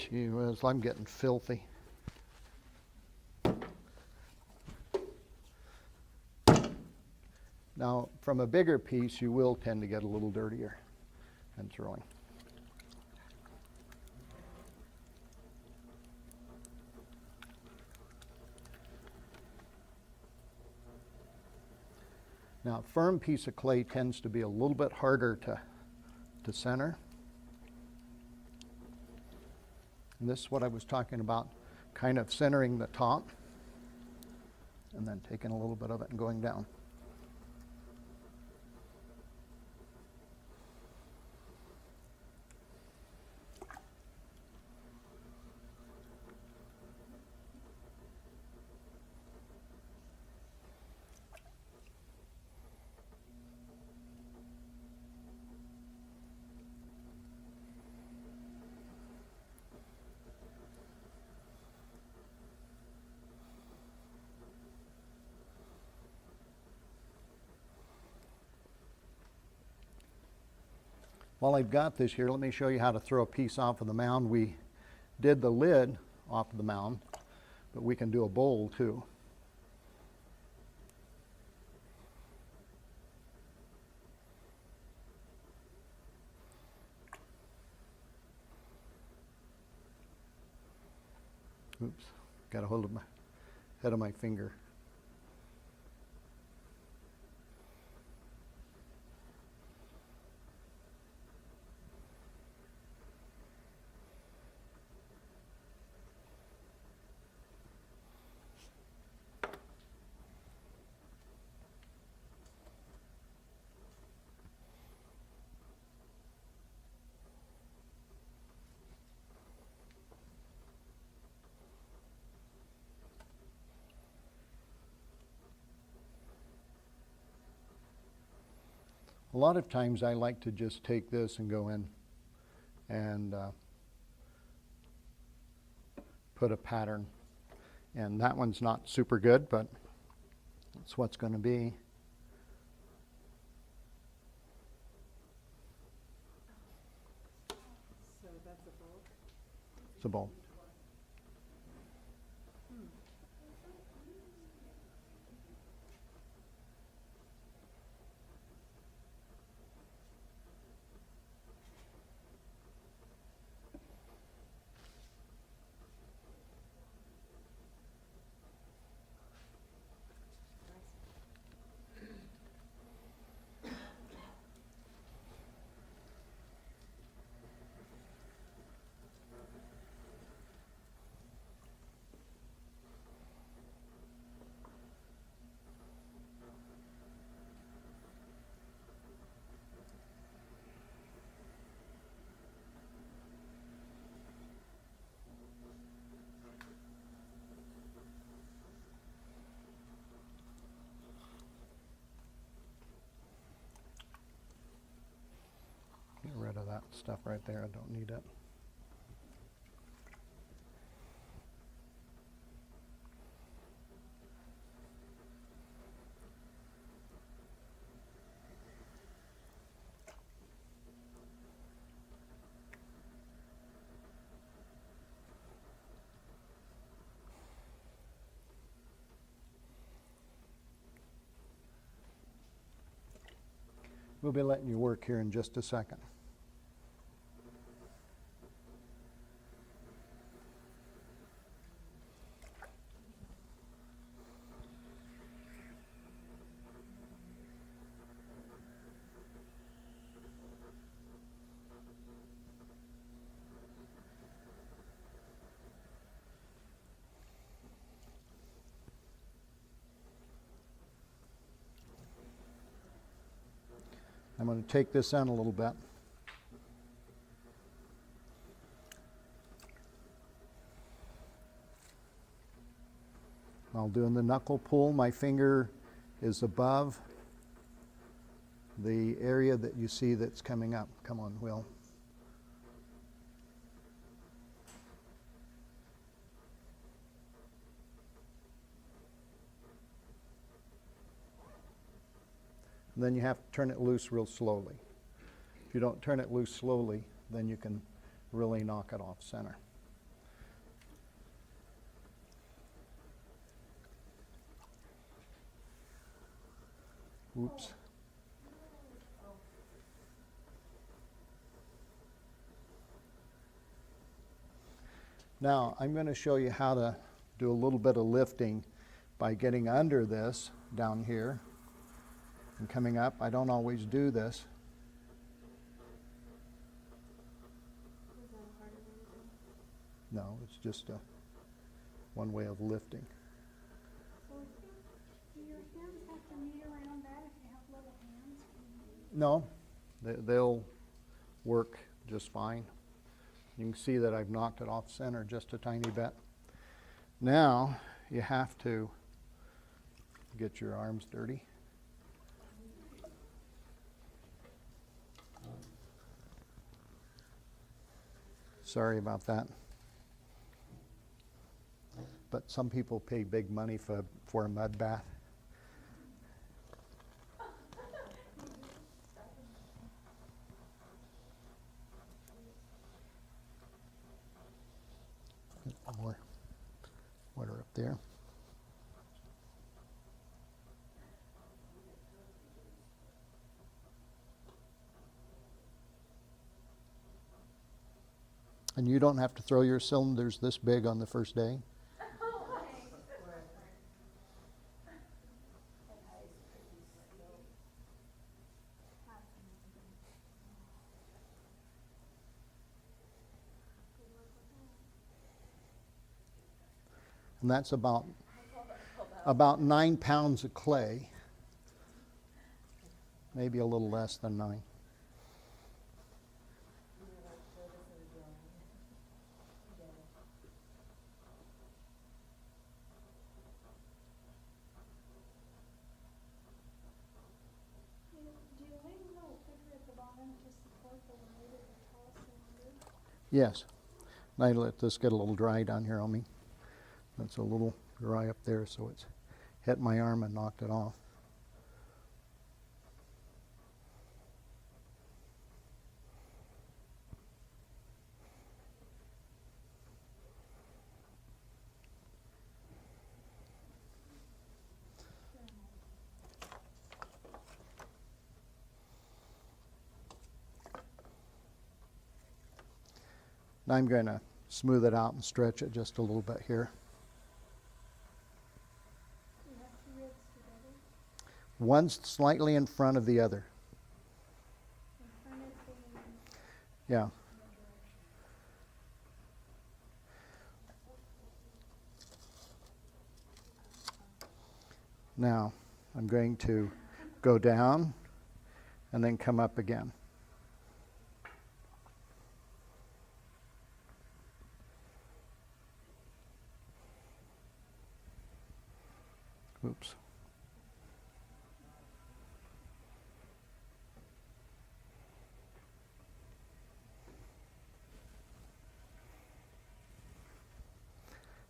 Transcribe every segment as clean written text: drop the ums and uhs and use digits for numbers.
Gee whiz, I'm getting filthy. Now, from a bigger piece, you will tend to get a little dirtier than throwing. Now, a firm piece of clay tends to be a little bit harder to center. And this is what I was talking about, kind of centering the top and then taking a little bit of it and going down. While I've got this here, let me show you how to throw a piece off of the mound. We did the lid off of the mound, but we can do a bowl too. Oops, got a hold of my head of my finger. A lot of times I like to just take this and go in and put a pattern. And that one's not super good, but it's what's going to be. So that's a bowl? It's a bowl. Get rid of that stuff right there. I don't need it. We'll be letting you work here in just a second. I'm going to take this in a little bit. While doing the knuckle pull, my finger is above the area that you see that's coming up. Come on, Will. And then you have to turn it loose real slowly. If you don't turn it loose slowly, then you can really knock it off center. Oops. Now, I'm going to show you how to do a little bit of lifting by getting under this down here and coming up. I don't always do this. No, it's just one way of lifting. So do your hands have to meet around that if you have little hands? No, they'll work just fine. You can see that I've knocked it off center just a tiny bit. Now you have to get your arms dirty. Sorry about that. But some people pay big money for a mud bath. More water up there. And you don't have to throw your cylinders this big on the first day. And that's about 9 pounds of clay, maybe a little less than 9. Do you leave a little thicker at the bottom to support the weight of the tall cylinder? Yes. I let this get a little dry down here on me. That's a little dry up there, so it's hit my arm and knocked it off. Now I'm going to smooth it out and stretch it just a little bit here. Do you have two ribs together? One's slightly in front of the other. In front of the Yeah. Now I'm going to go down and then come up again. Oops.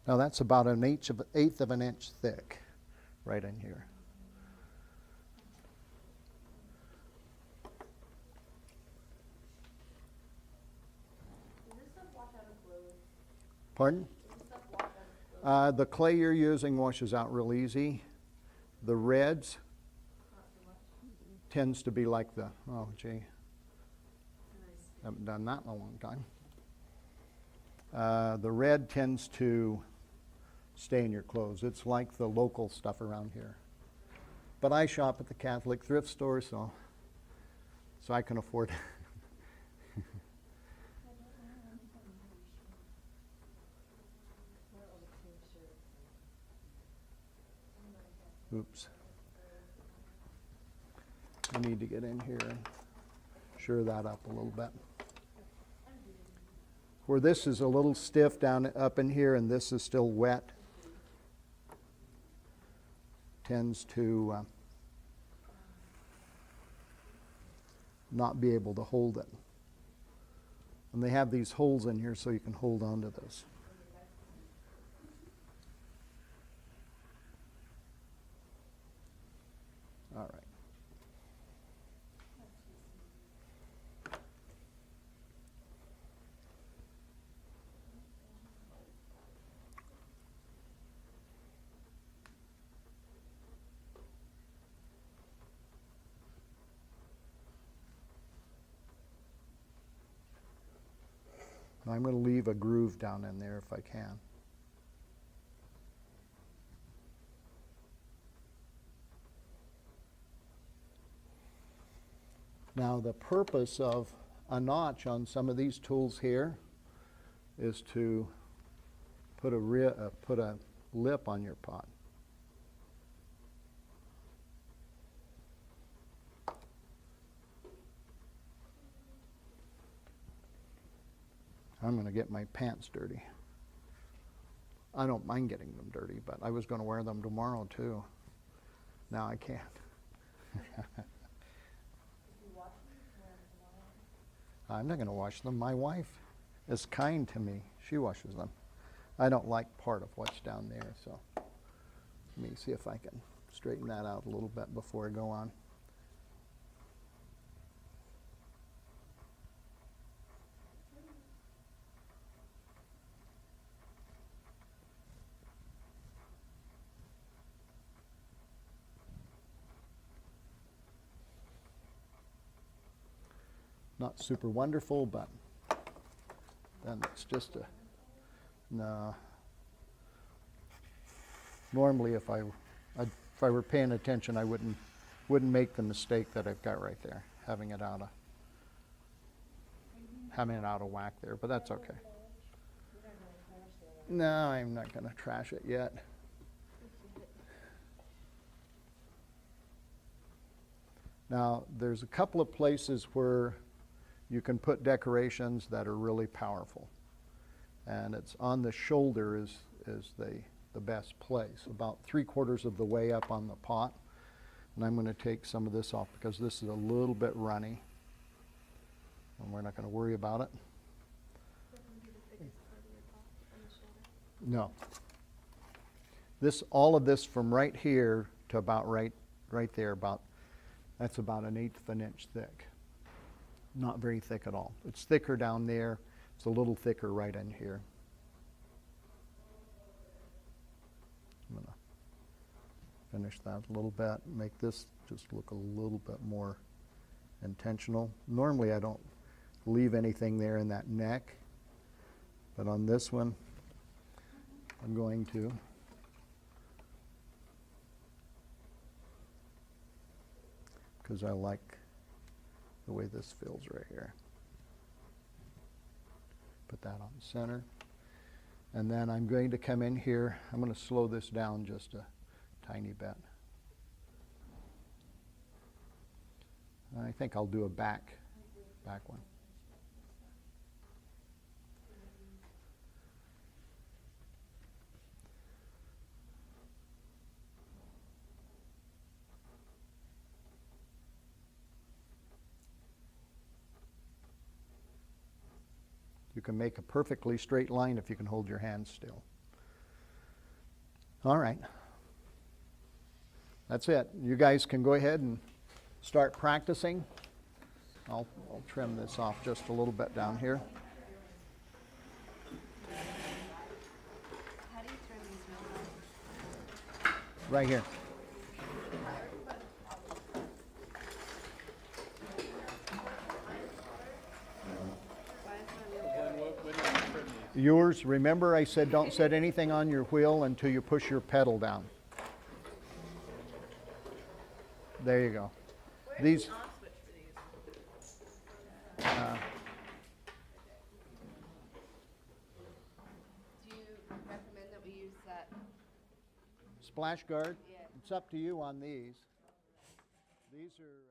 Now that's about an eighth of an inch thick, right in here. Does this stuff wash out of clothes? Pardon? Does this stuff wash out of clothes? The clay you're using washes out real easy. The reds Not too much. tends to be like the, oh gee, haven't done that in a long time. The red tends to stay in your clothes. It's like the local stuff around here. But I shop at the Catholic thrift store, so I can afford it. Oops. I need to get in here and sure that up a little bit. Where this is a little stiff down up in here and this is still wet, tends to not be able to hold it. And they have these holes in here so you can hold on to this. All right. And I'm going to leave a groove down in there if I can. Now the purpose of a notch on some of these tools here is to put a lip on your pot. I'm going to get my pants dirty. I don't mind getting them dirty, but I was going to wear them tomorrow too. Now I can't. I'm not going to wash them. My wife is kind to me. She washes them. I don't like part of what's down there, so let me see if I can straighten that out a little bit before I go on. Not super wonderful, but then it's just a, no. Normally if I were paying attention, I wouldn't make the mistake that I've got right there, having it out of whack there, but that's okay. No, I'm not going to trash it yet. Now, there's a couple of places where you can put decorations that are really powerful. And it's on the shoulder is the best place, about 3/4 of the way up on the pot. And I'm going to take some of this off because this is a little bit runny. And we're not going to worry about it. No. All of this from right here to about right there, that's about 1/8 of an inch thick. Not very thick at all. It's thicker down there. It's a little thicker right in here. I'm going to finish that a little bit, make this just look a little bit more intentional. Normally I don't leave anything there in that neck, but on this one I'm going to. Because I like the way this feels right here. Put that on center. And then I'm going to come in here. I'm going to slow this down just a tiny bit. I think I'll do a back one. You can make a perfectly straight line if you can hold your hands still. All right. That's it. You guys can go ahead and start practicing. I'll trim this off just a little bit down here. How do you turn these wheels on? Right here. Yours, remember I said don't set anything on your wheel until you push your pedal down. There you go. These. On switch for these. Do you recommend that we use that? Splash guard. Yeah. It's up to you on these. These are.